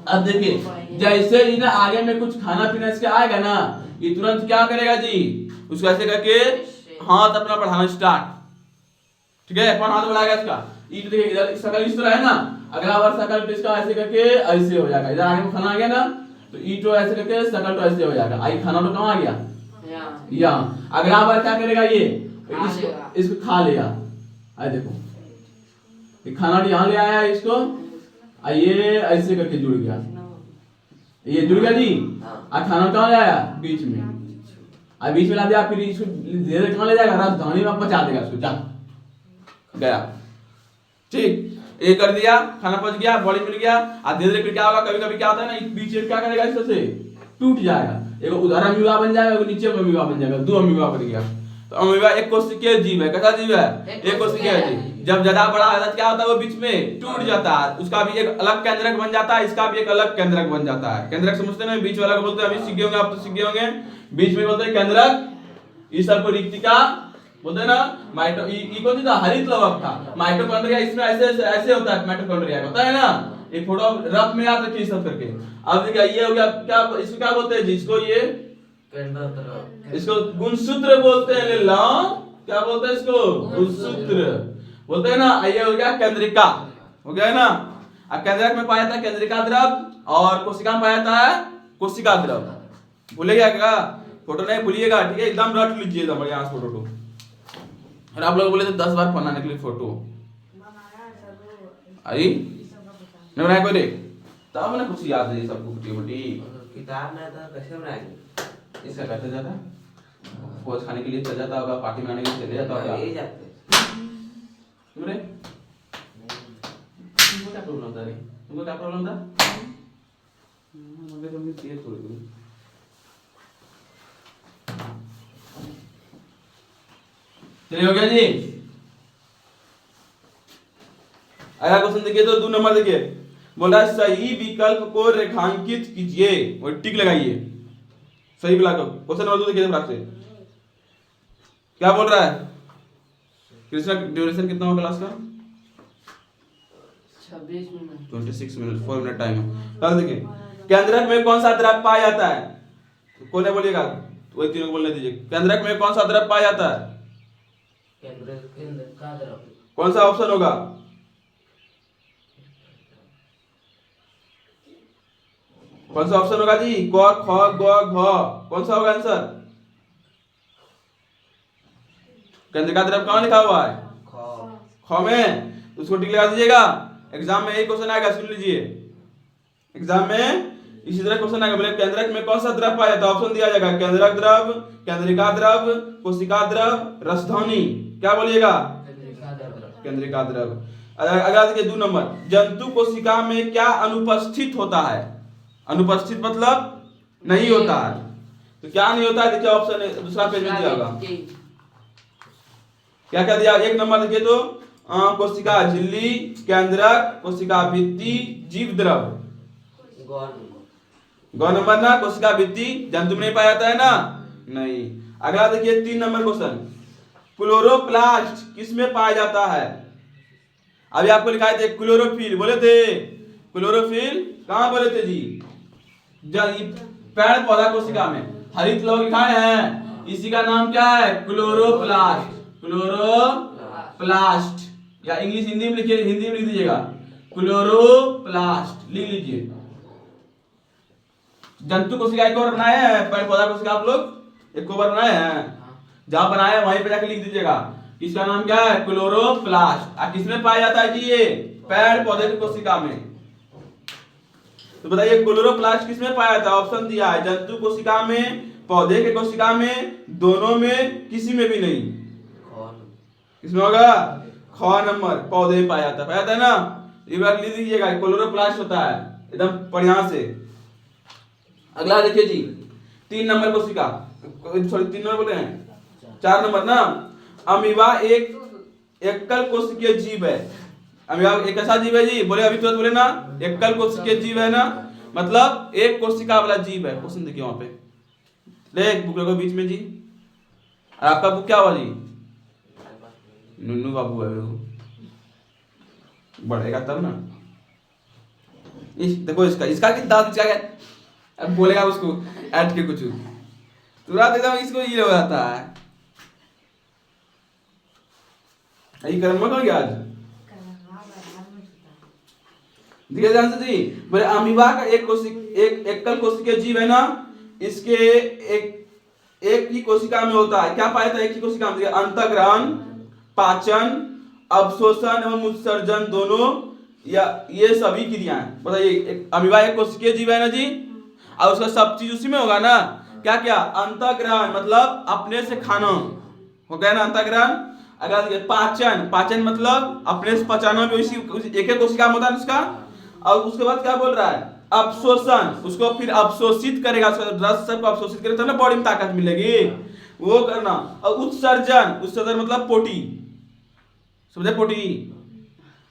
अब देखिए जैसे ही ना आगे में कुछ खाना पीना इसके आएगा ना, ये तुरंत क्या करेगा जी, उसको ऐसे करके हाथ अपना बढ़ाना स्टार्ट, ठीक है। कौन हाथ बढ़ाएगा इसका, ईट देखिए इधर शकल इस तरह है ना, अगला बार शकल इसका ऐसे करके ऐसे हो जाएगा, इधर आगे में खाना आ गया ना, तो ईटो ऐसे करके शकल तो ऐसे हो जाएगा, आई खाना तो कहाँ आ गया, यहाँ। अगला बार क्या करेगा ये, इसको खा लेगा, आई देखो ये खाना यहाँ ले आया इसको, ये ऐसे करके जुड़ गया, ये जुड़ गया जी, खाना कहाँ ले आया, बीच में, बीच में ला दिया, फिर इसको धीरे कहाँ ले जाएगा, राजधानी में पचा देगा इसको, जा गया, ठीक। ये कर दिया, खाना पच गया, बॉडी मिल गया, और धीरे धीरे क्या होगा, कभी कभी क्या होता है ना, बीच में क्या करेगा, इससे टूट जाएगा, एक उधर अमीबा बन जाएगा, नीचे अमीबा बन जाएगा, 2 अमीबा बन गया। तो अमीबा एक कोशिकीय जीव है। कैसा जीव है? एक कोशिकीय जीव। जब ज्यादा बड़ा होता है क्या होता है? वो बीच में टूट जाता है, उसका भी एक अलग केंद्रक बन जाता है, इसका भी एक अलग केंद्रक बन जाता है। केंद्रक समझते हैं? बीच वाला को बोलते हैं, अभी सीखे होंगे, आप तो सीखे होंगे, बीच में बोलते हैं केंद्रक। इस सब को रिक्तिका बोलते हैं ना। माइटो ई कौन सी था? हरित लवक था। माइटोकॉन्ड्रिया इसमें ऐसे ऐसे होता है, माइटोकॉन्ड्रिया होता है ना। एक फोटो रफ में याद रखिए सब करके। अब देखिए ये हो गया, क्या इसको क्या बोलते हैं? जिसको ये इसको गुणसूत्र बोलते हैं। ले लो, क्या बोलते हैं इसको? गुणसूत्र बोलते हैं ना। ये हो गया केंद्रिका, हो गया है ना। अब केंद्रक में पाया जाता है केंद्रिका द्रव और कोशिका में पाया जाता है कोशिका द्रव। भूलेगा क्या? फोटो नहीं भूलिएगा, ठीक है? एकदम रट लीजिएगा बढ़िया फोटो को। और आप लोग बोले तो 10 बार बनाने के लिए फोटो आई नहीं बनाया कोई रे, तब ना कुछ याद है सबको मोटी किताब में था कैसे बनाएंगे? इसका कैसे जाता है? भोज खाने के लिए चल जाता होगा, पार्टी मनाने के लिए चले जाता होगा। यही जाते क्यों रे? तुमको क्या प्रॉब्लम था रे? तुमको क्या प्रॉब्लम था? मगर तुमने दिए छोड़ दी। चलिए हो गया जी। अगला क्वेश्चन देखिए, तो 2 नंबर देखिए, बोल रहा है सही विकल्प को रेखांकित कीजिए और टिक लगाइए। सही विकल्प क्वेश्चन नंबर 2 देखिए फटाक से। क्या बोल रहा है? कृष्णा ड्यूरेशन कितना होगा क्लास का? 26 मिनट 26 मिनट 4 मिनट टाइम है। तो देखिए, केंद्रक में कौन सा द्रव पाया जाता है? तो कौन है बोलिएगा, वही तीनों को बोलने दीजिए। केंद्रक में कौन सा द्रव पाया जाता है? केंद्र का द्रव कौन सा ऑप्शन होगा? कौन सा ऑप्शन होगा जी? क ख ग घ, कौन सा होगा आंसर? केंद्र का द्रव कहाँ लिखा हुआ है? ख में, उसको टिक लगा दीजिएगा। एग्जाम में यही क्वेश्चन आएगा, सुन लीजिए। एग्जाम में इसी तरह क्वेश्चन आएगा, बोले केंद्रक में कौन सा द्रव पाया जाता है? ऑप्शन दिया जाएगा केंद्रक द्रव, केंद्रिका द्रव, कोशिका द्रव, रसधौनी। क्या बोलिएगा? केंद्रिका द्रव। अगला देखिए 2 नंबर, जंतु कोशिका में क्या अनुपस्थित होता है? अनुपस्थित मतलब नहीं होता है। तो क्या नहीं होता है? देखिए ऑप्शन दूसरा पेज में दिया होगा। क्या क्या दिया? 1 नंबर देखिए तो कोशिका झिल्ली, केंद्रक, कोशिका भित्ति, जीव द्रव। गौ नंबर ना, कोशिका भित्ति जंतु में नहीं पाया जाता है ना, नहीं। अगला देखिए 3 नंबर क्वेश्चन, क्लोरोप्लास्ट किसमें पाया जाता है? अभी आपको लिखाए थे क्लोरोफिल, बोले थे क्लोरोफिल, कहां बोले थे जी? पेड़ पौधा कोशिका में हरित लवक लिखाए हैं, इसी का नाम क्या है? क्लोरोप्लास्ट। क्लोरोप्लास्ट, या इंग्लिश हिंदी में लिखिए, हिंदी में लिख दीजिएगा क्लोरोप्लास्ट, लिख लीजिए। जंतु कोशिका एक और बनाए हैं, पेड़ पौधा कोशिका आप लोग एक और बनाए हैं, जहां बनाए हैं वहीं पे जाके लिख दीजिएगा। इसका नाम क्या है? क्लोरोप्लास्ट। और किसमें पाया जाता है जी? ये पेड़ पौधे की कोशिका में। तो बताइए क्लोरोप्लास्ट किसमें पाया जाता है? ऑप्शन दिया है जंतु कोशिका में, पौधे के कोशिका में, दोनों में, किसी में भी नहीं। किसमें होगा? ख नंबर, पौधे में पाया जाता है। पाया जाता है ना, ये बार लिख दीजिएगा, क्लोरोप्लास्ट होता है एकदम बढ़िया से। अगला देखिए जी 3 नंबर कोशिका, सॉरी 3 नंबर बोले हैं, 4 नंबर ना। अमीबा एक एकल कोशिकीय जीव है। अमीबा एक ऐसा जीव है जी, बोले अभी तुरंत बोले ना, एकल कोशिकीय जीव है ना, मतलब एक कोशिका वाला जीव है। क्वेश्चन देखिए वहां पे, ले बुक रखो बीच में जी। और आपका बुक क्या हुआ जी? नुन्नू बाबू है वो, बढ़ेगा तब ना। इस देखो इसका कितना इसका क्या, अब बोलेगा उसको ऐड के कुछ तुरंत एकदम इसको ये हो जाता है। यही कर्म हो गया आज। देखिए ध्यान से जी, बोले अमीबा का एक एकल कोशिकीय जीव है ना, इसके एक ही कोशिका में होता है। क्या पाया था? एक ही कोशिका में। अंतःग्रहण, पाचन, अवशोषण एवं उत्सर्जन दोनों, या ये सभी क्रियाएं। बताइए अमीबा एक कोशिकीय जीव है ना जी, और उसका सब चीज उसी में होगा ना। क्या क्या? अंतःग्रहण मतलब अपने से खाना हो गया ना, अंतःग्रहण। अगर पाचन, पाचन मतलब अपने से पचाना भी उसी एक ही कोशिका में होता है उसका। और उसके बाद क्या बोल रहा है? अवशोषण, उसको फिर अवशोषित करेगा, उसका रस सबको अवशोषित करेगा तब ना बॉडी में ताकत मिलेगी। वो करना। और उत्सर्जन, उत्सर्जन मतलब पोटी, समझे पोटी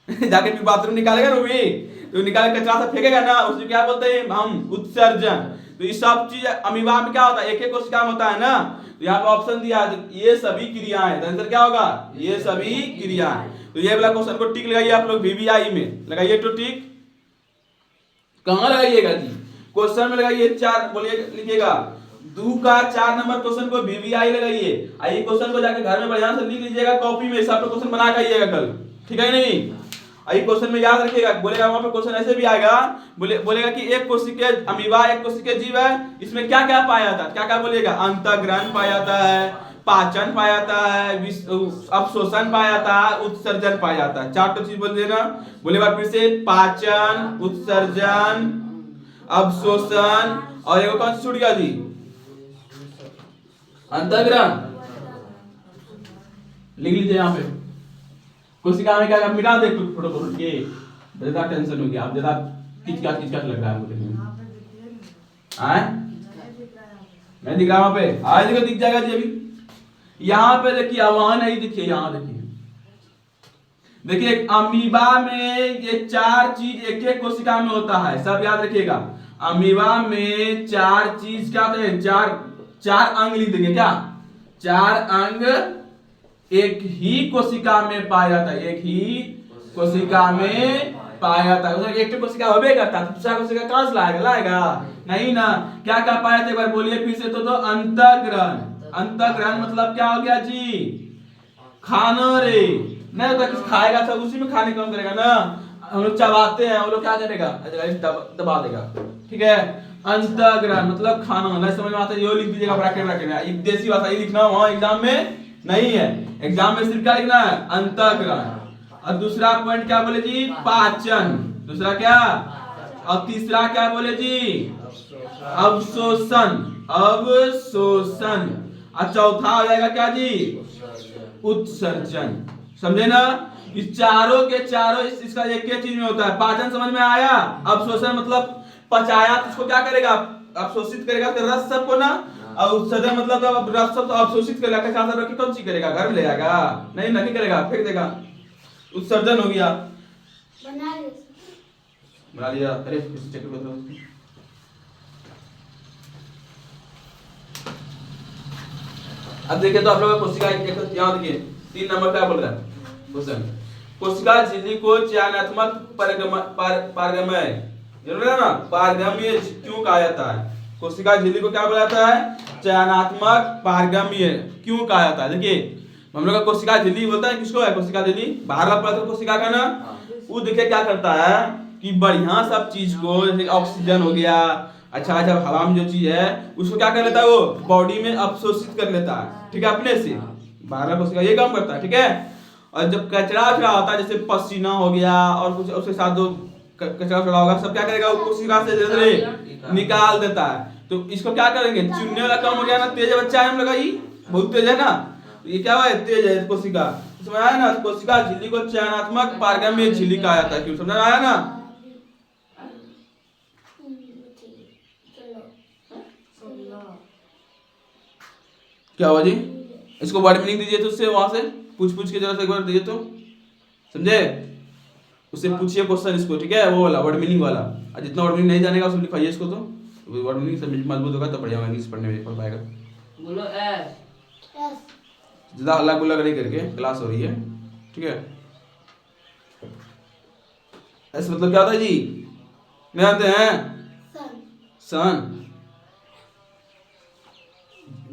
जाके फिर बाथरूम निकालेगा ना, वो भी तो निकाल के कचरा से फेंकेगा ना, उसको क्या बोलते हैं हम, उत्सर्जन। तो ये सब चीज अमीबा में क्या होता है, एक एक कोशिका में होता है ना। तो यहाँ पे ऑप्शन दिया है ये सभी क्रियाएं, तो आंसर क्या होगा, ये सभी क्रियाएं। तो ये वाला क्वेश्चन को टिक लगाइए आप लोग, वीवीआई में लगाइए तो टिक। कहां लगाइएगा जी, क्वेश्चन में लगाइए, चार बोलिए लिखिएगा, 2 का 4 नंबर क्वेश्चन को वीवीआई लगाइए। ये क्वेश्चन को जाके घर में बढ़िया से लिख लीजिएगा कॉपी में, सब क्वेश्चन बना के आइएगा कल, ठीक है नहीं। आई क्वेश्चन में याद रखिएगा, बोलेगा वहां पे क्वेश्चन ऐसे भी आएगा, बोलेगा कि एक कोशिका अमीबा, एक कोशिका जीव है, इसमें क्या क्या पाया जाता है, क्या क्या बोलेगा, अंतःग्रहण पाया जाता है, पाचन पाया जाता है, अवशोषण पाया जाता है, उत्सर्जन पाया जाता है। 4 तो चीज बोल देना, बोलेगा फिर से, पाचन, उत्सर्जन, अवशोषण, और एक कौन सी छूट गया जी, अंतःग्रहण। लिख लीजिए यहाँ पे, कोशिका में क्या मिटा दे फोटो को के, ज्यादा टेंशन हो गया, आप ज्यादा किचकिच लग रहा है मुझे। आए मैं दिख रहा वहां पे, आज देखो दिख जाएगा जी अभी। यहाँ पे देखिए, वहां नहीं दिखिए, यहाँ देखिए, देखिए अमीबा में ये 4 चीज एक एक कोशिका में होता है, सब याद रखिएगा। अमीबा में 4 चीज क्या होते हैं, चार अंग लिख देंगे, क्या 4 अंग एक ही कोशिका में पाया जाता है, एक ही कोशिका में पाया जाता है। उसमें एक कोशिका होबे करता है, दूसरा कोशिका कहां से लाएगा नहीं ना। क्या क्या पाया जाता है, एक बार बोलिए फिर से, तो अंतःग्रहण। अंतःग्रहण मतलब क्या हो गया जी, खाना रे, नहीं होता किसी खाएगा सब उसी में खाने कम करेगा ना, हम लोग चबाते हैं, वो लोग क्या करेगा, दबा देगा, ठीक है। अंतःग्रहण मतलब खाना, नहीं समझ में आता है यो लिख दीजिएगा ब्रैकेट में। एक देसी भाषा ये लिखना, वहां एग्जाम में नहीं है, एग्जाम में सिर्फ क्या लिखना है, अंतःग्रहण। और दूसरा पॉइंट क्या बोले जी, पाचन, दूसरा क्या, और तीसरा क्या बोले जी, अवशोषण, अवशोषण, और चौथा हो जाएगा क्या जी, उत्सर्जन। समझे ना, इस चारों के चारों इसका एक ही चीज में होता है। पाचन समझ में आया, अवशोषण मतलब पचाया, तो इसको क्या करेगा, अवशोषित करेगा तो रस सबको ना, और उत्सर्जन मतलब तो रस सब तो अवशोषित करेगा, कैसा सब रखी कौन सी करेगा, घर में ले जाएगा, नहीं करेगा, फेंक देगा। उत्सर्जन हो गया, बना लिया। अरे चेक करो तो, अब देखिए तो आप लोग कोशिका यहाँ देखिए 3 नंबर क्या बोल रहा है क्वेश्चन, कोशिका झिल्ली को चयनात्मक पारगम्य, जरूर है ना, पारगम्य क्यों कहा जाता है, कोशिका झिल्ली को क्या बोला जाता है, चयनात्मक पारगम्य क्यों कहा जाता है। देखिए हम लोग का कोशिका झिल्ली बोलता है किसको है, कोशिका झिल्ली बाहर वाला पदार्थ कोशिका का ना, वो देखिए क्या करता है कि बढ़िया सब चीज को, जैसे ऑक्सीजन हो गया, अच्छा हवा में जो चीज है उसको क्या कर लेता है, वो बॉडी में अवशोषित कर लेता है, ठीक है, अपने से बाहर वाला कोशिका ये काम करता है, ठीक है। और जब कचरा होता है, जैसे पसीना हो गया और कुछ उसके साथ जो कचरा होगा, सब क्या करेगा, वो कोशिका से धीरे निकाल देता है। तो इसको क्या करेंगे, चुनने वाला काम हो गया ना, तेज बच्चा है हम लोग, ये बहुत तेज है ना, तो ये क्या है, तेज है कोशिका, समझ आया ना। कोशिका झिल्ली को चयनात्मक पारगम्य झिल्ली कहा जाता है, क्यों, समझ आया ना। क्या हुआ जी, इसको वर्ड मीनिंग दीजिए तो उससे वहां से पूछ के जरा से एक बार दीजिए तो, समझे, उससे पूछिए क्वेश्चन इसको, ठीक है, वो वाला वर्ड मीनिंग वाला। और जितना वर्ड मीनिंग नहीं जानेगा उसको लिखाइए इसको, तो वर्ड मीनिंग समझ मजबूत होगा तो बढ़िया होगा, इंग्लिश पढ़ने में पढ़ पाएगा। बोलो एस, ज्यादा हल्ला गुल्ला नहीं करके, क्लास हो रही है, ठीक है। ऐसे मतलब क्या होता है जी, नहीं आते हैं, सन,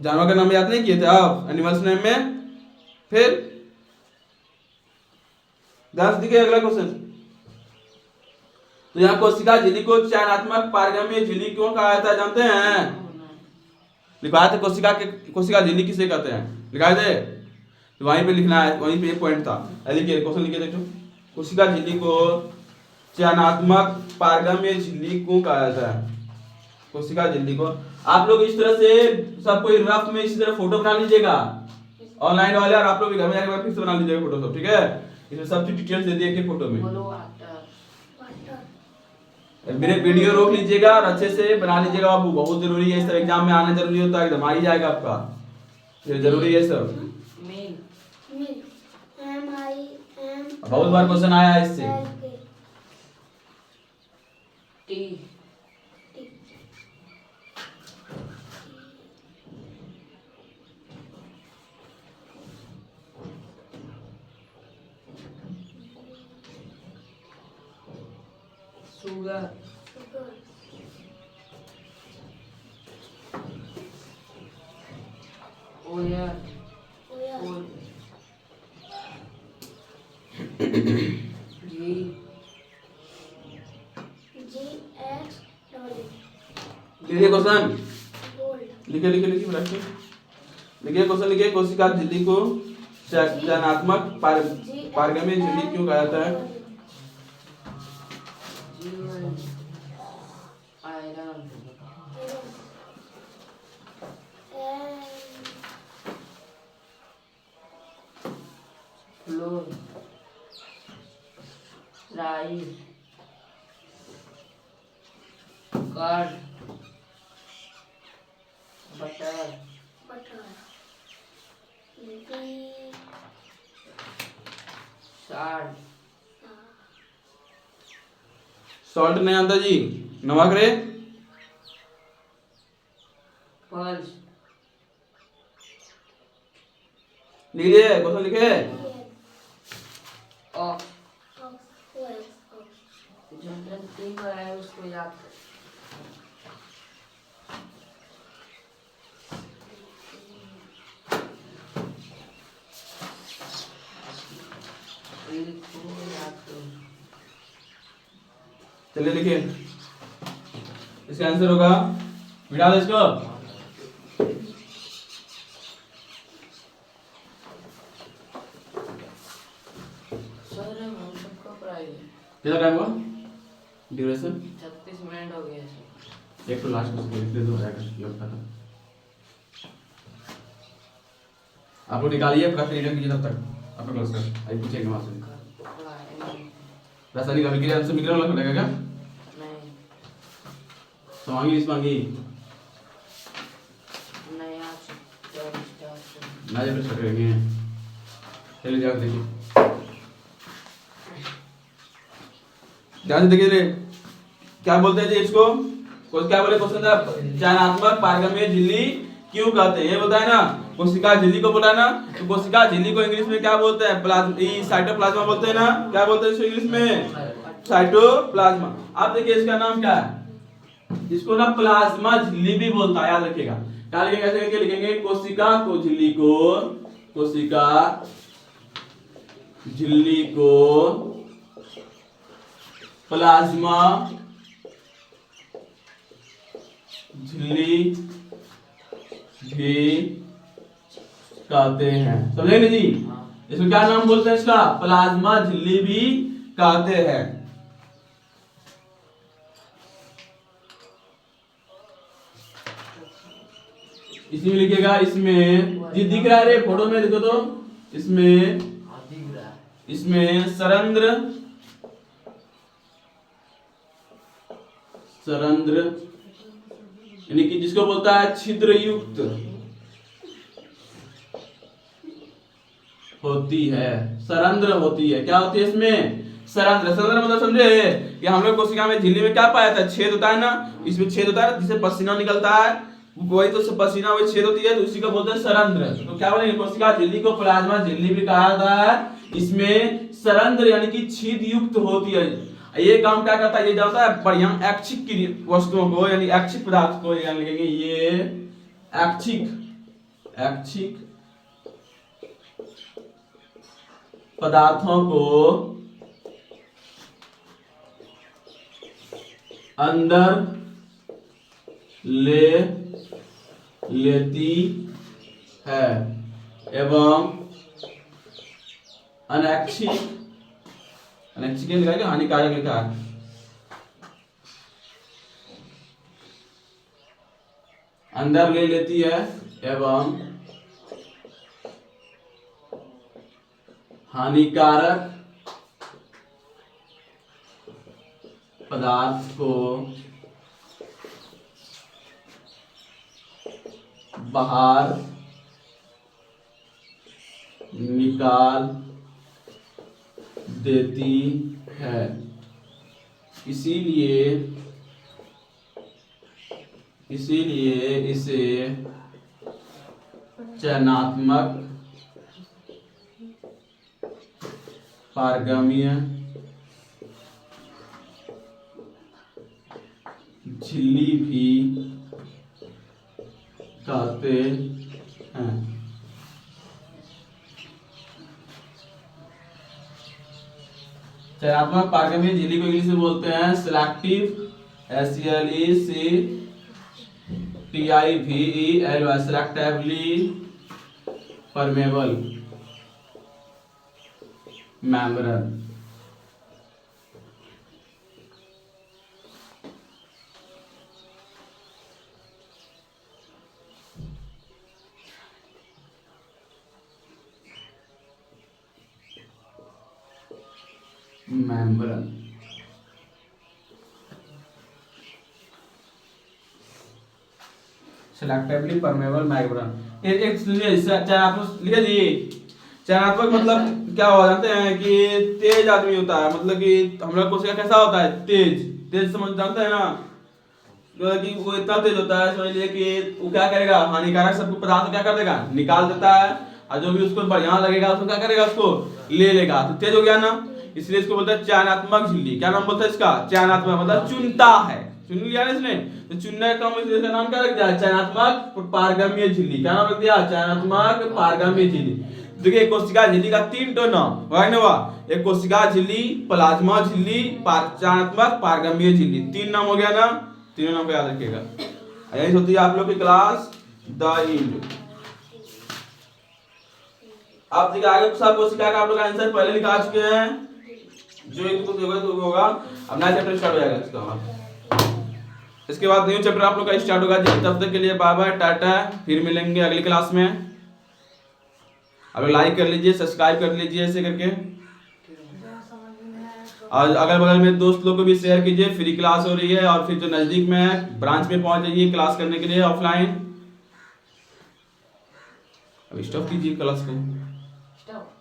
जानवर का नाम याद नहीं किए थे आप एनिमल्स नेम में, फिर ध्यान देखिए अगला क्वेश्चन। तो यहाँ कोशिका झिल्ली को चयनात्मक पारगम्य झिल्ली क्यों कहा जाता है, जानते हैं, लिखवाया था कोशिका झिल्ली किसे कहते हैं, लिखाए थे, तो वहीं पे लिखना है, वहीं पे एक पॉइंट था, लिखिए क्वेश्चन लिखिए देखो, कोशिका झिल्ली को चयनात्मक पारगम्य झिल्ली क्यों कहा जाता है, कोशिका झिल्ली को। आप लोग इस तरह से सब कोई रफ में इसी तरह फोटो बना लीजिएगा ऑनलाइन वाले, और आप लोग भी घर में जाकर फिर से बना लीजिएगा फोटो सब, ठीक है, इसमें सब चीज डिटेल्स दे दिए फोटो में। मेरे वीडियो रोक लीजिएगा और अच्छे से बना लीजिएगा बाबू, बहुत जरूरी है, इस तरह एग्जाम में आना जरूरी होता है, एकदम आ ही जाएगा आपका। ये जरूरी है सब। मीन मिल MIM बहुत बार क्वेश्चन आया है इससे। टी शुगर ओयर ओल जी लिखिए क्वेश्चन, गोल्ड लिखिए लिखिए लिखिए रखिए, लिखिए क्वेश्चन लिखिए। कोशिका झिल्ली को चयनात्मक पारगम्य झिल्ली क्यों कहा जाता है? जीवन iron flour rice curd butter butter salt salt नहीं आता जी, नमक रे। पल्स लिखिए क्वेश्चन लिखिए। ऑफ जनरल 3 बार है उसको याद कर। इसको याद करो। चलिए लिखिए, इसका आंसर होगा, मिटा दो इसको। सर हम सबका प्राइस है। कितना टाइम हुआ? ड्यूरेशन 36 मिनट हो गए सर। एक तो लास्ट क्वेश्चन लिख दे, तो हो जाएगा योग खत्म। आप लोग निकालिए, प्रश्न रीडिंग कीजिए तब तक अपना क्लास का। आई पूछेंगे वहां से पकड़ा है नहीं। रासायनिक अभिक्रिया से मिश्रण लग लगेगा क्या? नहीं समांगी निष्पांगी नया चैप्टर स्टार्ट ना जब स्टार्ट करेंगे। चलिए ध्यान से देखिए, ध्यान से देखिए रे। क्या बोलते हैं जी इसको? क्या बोले क्वेश्चन था? चयनात्मक पारगम्य झिल्ली क्यों कहते हैं? ये बताए ना, कोशिका झिल्ली को बोला है ना। तो कोशिका झिल्ली को इंग्लिश में क्या बोलते हैं? साइटोप्लाज्मा बोलते हैं ना। क्या बोलते हैं इसको इंग्लिश में? साइटोप्लाज्मा। आप देखिए इसका नाम क्या है? इसको ना प्लाज्मा झिल्ली भी बोलता है, याद रखिएगा। क्या लिखेंगे? ऐसे करके लिखेंगे, कोशिका को झिल्ली को, कोशिका झिल्ली को प्लाज्मा झिल्ली भी कहते हैं। समझे ना जी? इसको क्या नाम बोलते हैं? इसका प्लाज्मा झिल्ली भी कहते हैं। इसमें लिखिएगा, इसमें जी दिख रहा है रे, फोटो में देखो तो, इसमें दिख रहा है। इसमें सरंध्र, सरंध्र यानी कि जिसको बोलता है छिद्र युक्त होती है, सरंध्र होती है। क्या होती है इसमें? सरंध्र। सरंध्र मतलब समझे कि हम लोग कोशिका में झिल्ली में क्या पाया था? छेद होता है ना, इसमें छेद होता है जिससे पसीना निकलता है, वही तो पसीना वही छेद होती है, तो उसी को बोलते हैं सरंध्र। तो क्या बोलेंगे? कोशिका झिल्ली को प्लाज्मा झिल्ली भी कहा जाता है। इसमें सरंध्र यानी कि छेद युक्त होती है। ये काम क्या करता है? ये जानता है बढ़िया ऐच्छिक की वस्तुओं को, यानी ऐच्छिक पदार्थ को, यानी लिखेंगे ये ऐच्छिक, ऐच्छिक पदार्थों को अंदर ले लेती है एवं अनैच्छिक, अनैच्छिक लिखा है कि हानिकारक लिखा है? अंदर ले लेती है एवं हानिकारक पदार्थ को बाहर निकाल देती है। इसीलिए इसे चयनात्मक पारगम्य झिल्ली भी कहते हैं। चयनात्मक पारगम्य झिल्ली को इंग्लिश में बोलते हैं selective, SELECTIVEL, selectively permeable membrane. Membrane selectively permeable membrane. एक सुनिए चयनात्मक लिखिए जी। चयनात्मक मतलब क्या हो जानते हैं कि तेज आदमी होता है, मतलब कि हम लोग कोशिका कैसा होता है, तेज समझ जानते हैं ना, जो है कि वो इतना तेज होता है, समझ लीजिए कि वो क्या करेगा, हानिकारक सब पदार्थ क्या कर देगा, निकाल देता है, और जो भी उसको बढ़िया लगेगा उसको क्या करेगा, उसको ले लेगा, तो तेज हो गया ना। इसलिए इसको बोलते हैं चयनात्मक झिल्ली। क्या नाम बोलते हैं इसका, चयनात्मक, मतलब चुनता है, चुन लिया ना इसने, तो चुनने का मतलब इसका नाम क्या रख दिया, चयनात्मक पारगम्य झिल्ली। क्या नाम रख दिया, चयनात्मक पारगम्य झिल्ली। देखिए कोशिका झिल्ली का 3 टो नाम हुआ, एक कोशिका झिल्ली, प्लाज्मा झिल्ली, चयनात्मक पारगम्य झिल्ली, 3 नाम हो गया ना। तीनों नाम को याद रखिएगा। यही होती है आप लोग की क्लास द इंड। आप देखिए आगे सब कोशिका का आप लोग आंसर पहले लिखा चुके हैं, जो एक कुछ होगा। अब नया चैप्टर स्टार्ट हो जाएगा इसके बाद न्यू चैप्टर आप लोग का स्टार्ट होगा। तब तक के लिए बाय बाय, टाटा, फिर मिलेंगे अगली क्लास में। अब लाइक कर लीजिए, सब्सक्राइब कर लीजिए ऐसे करके, और अगल बगल में दोस्त लोग को भी शेयर कीजिए। फ्री क्लास हो रही है, और फिर जो नजदीक में है ब्रांच में पहुंच जाइए क्लास करने के लिए ऑफलाइन। अब स्टॉप कीजिए क्लास को। स्टॉप।